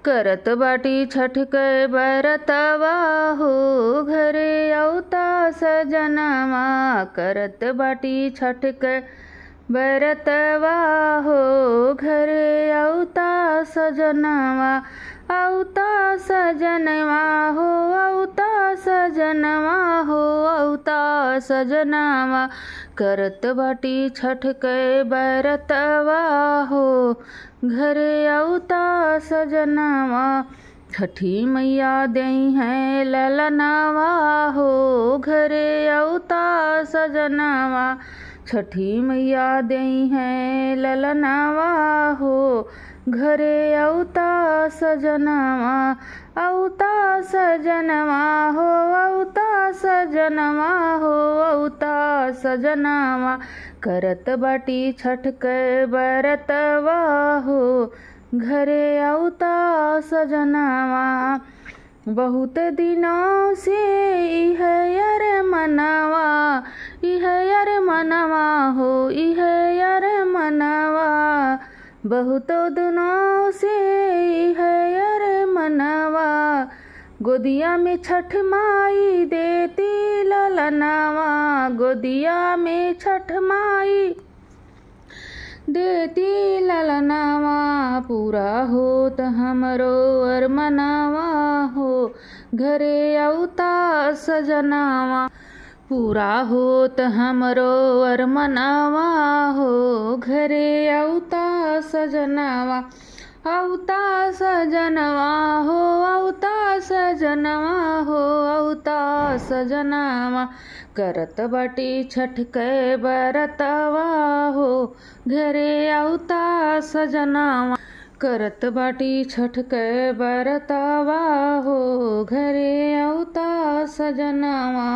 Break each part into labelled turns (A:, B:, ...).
A: करत बाटी छठ के बरतवा हो घरे औता सजनवा। करत बाटी छठ के बरतवा हो घरे औता सजनवा। औता सजनवा हो औता सजनवा हो औता सजनवा। करत बाटी छठ के बरतवा हो घरे औता सजनवा। छठी मैया देई है ललनवा हो घरे औता सजनवा। छठी मैया देई है ललनवा हो घरे औता सजनवा। औता सजनवा हो औता सजनवा हो औता सजनवा। करत बाटी छठ के बरतवा हो घरे औता सजनवा। बहुत दिनों से इह यार मनवा इह यार मनवा हो इह यार मनवा। बहुत दिनों से इह यार मनवा। गोदिया में छठ माई देती ललनवा। गोदिया में छठ माई देती ललनवा। पूरा होत हमरो अरमनवा हो घरे औता सजनवा। पूरा होत हमरो अरमनवा हो घरे औता सजनवा। औता सजनवा हो औता सजनवा हो औता सजनवा। करत बाटी छठ के बरतवा हो घरे औता सजनवा। करत बाटी छठ के बरतवा हो घरे औता सजनवा।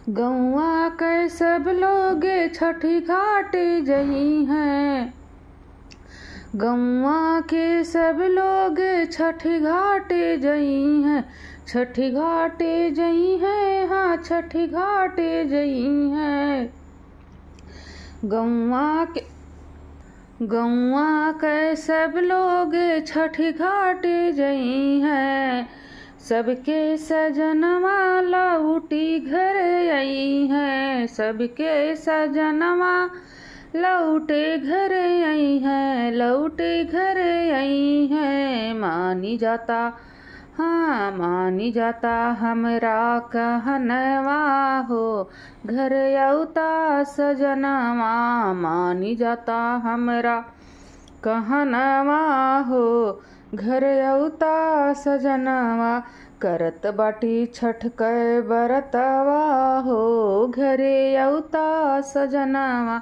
A: गौआ के सब लोग छठी घाट जही हैं। गौआ के सब लोग छठी घाट जही हैं। छठी घाट जही हैं हाँ छठी घाट जही हैं। गौआ के सब लोग छठी घाट जही हैं। सबके सजनवा लौटी घर आई हैं। सबके सजनवा लौटे घर आई हैं। लौटे घर आई हैं। मानी जाता हाँ मानी जाता हमरा कहनवा हो घर औता सजनवा। मानी जाता हमरा कहनवा हो घर औता सजनवा। करत बाटी छठ के बरतवा हो घरे औता सजनवा।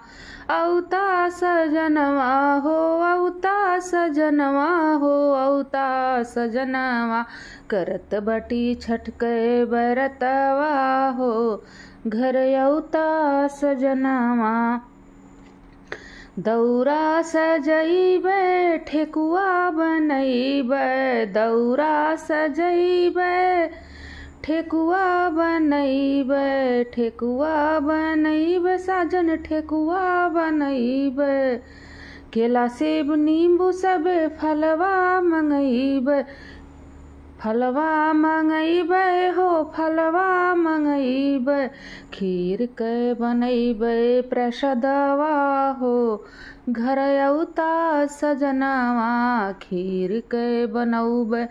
A: औता सजनवा हो औता सजनवा हो औता सजनवा। करत बाटी छठ के बरतवा हो घर औता सजनवा। दौरा सजैबे ठेकुआ बनैबे। दौरा सजैबे ठेकुआ बनैबे। ठेकुआ बनैबे साजन ठेकुआ बनैबे। केला सेब नींबू सबे फलवा मंगैबे। फलवा मंगैबे हो फलवा मंगैबे। खीर के बनैबे प्रसादवा हो घर औता सजनवा। खीर के बनौबे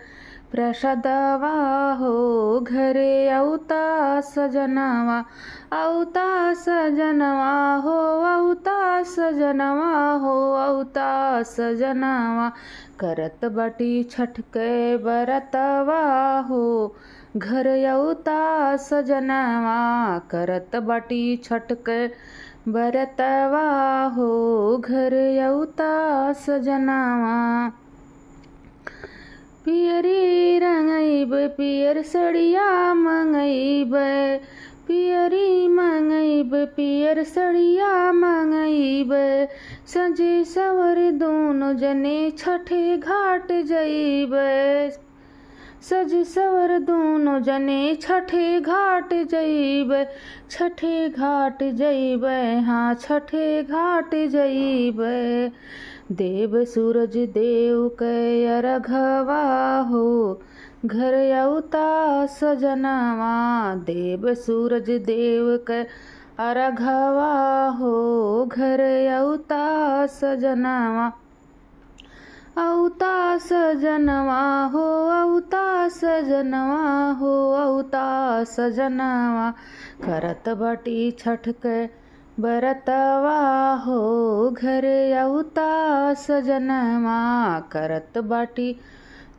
A: प्रसादवा हो घरे औता सजनवा। औता सजनवा हो औता सजनवा हो औता सजनवा। करत बाटी छठ के बरतवा हो घर औता सजनवा। करत बाटी छठ के बरतवा हो घर औता सजनवा। पियरी रंगैबे पियर सड़िया मंगैबे। पियरी मंगैबे पियर सड़िया मंगैबे। सजे सवर दोनों जने छठे घाट जइबे। सज सवर दोनों जने छठे घाट जइबे। छठे घाट जइबे हाँ छठे घाट जइबे। देव सूरज देव के अरघवा हो, घर अउता सजनवा। देव सूरज देव के अरघवा हो, घर अउता सजनवा। अउता सजनवा हो, अउता सजनवा हो, अउता सजनवा। करत बाटी छठ के बरतवा हो, घर अउता सजनवा। करत बाटी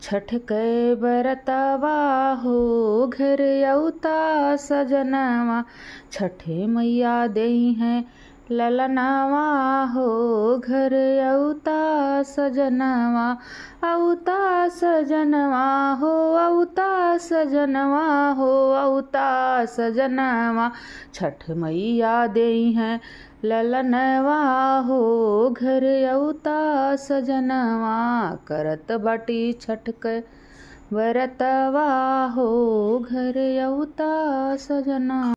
A: छठ के बरतवा हो, घर अउता सजनवा। छठे मैया देई हैं ललनवा हो, घर अउता सजनवा। अउता सजनवा हो, अउता सजनवा हो, अउता सजनवा। छठ मैया देई हैं ललनवा हो, घर अउता सजनवा। करत बाटी छठ के बरतवा हो, घर अउता सजनवा।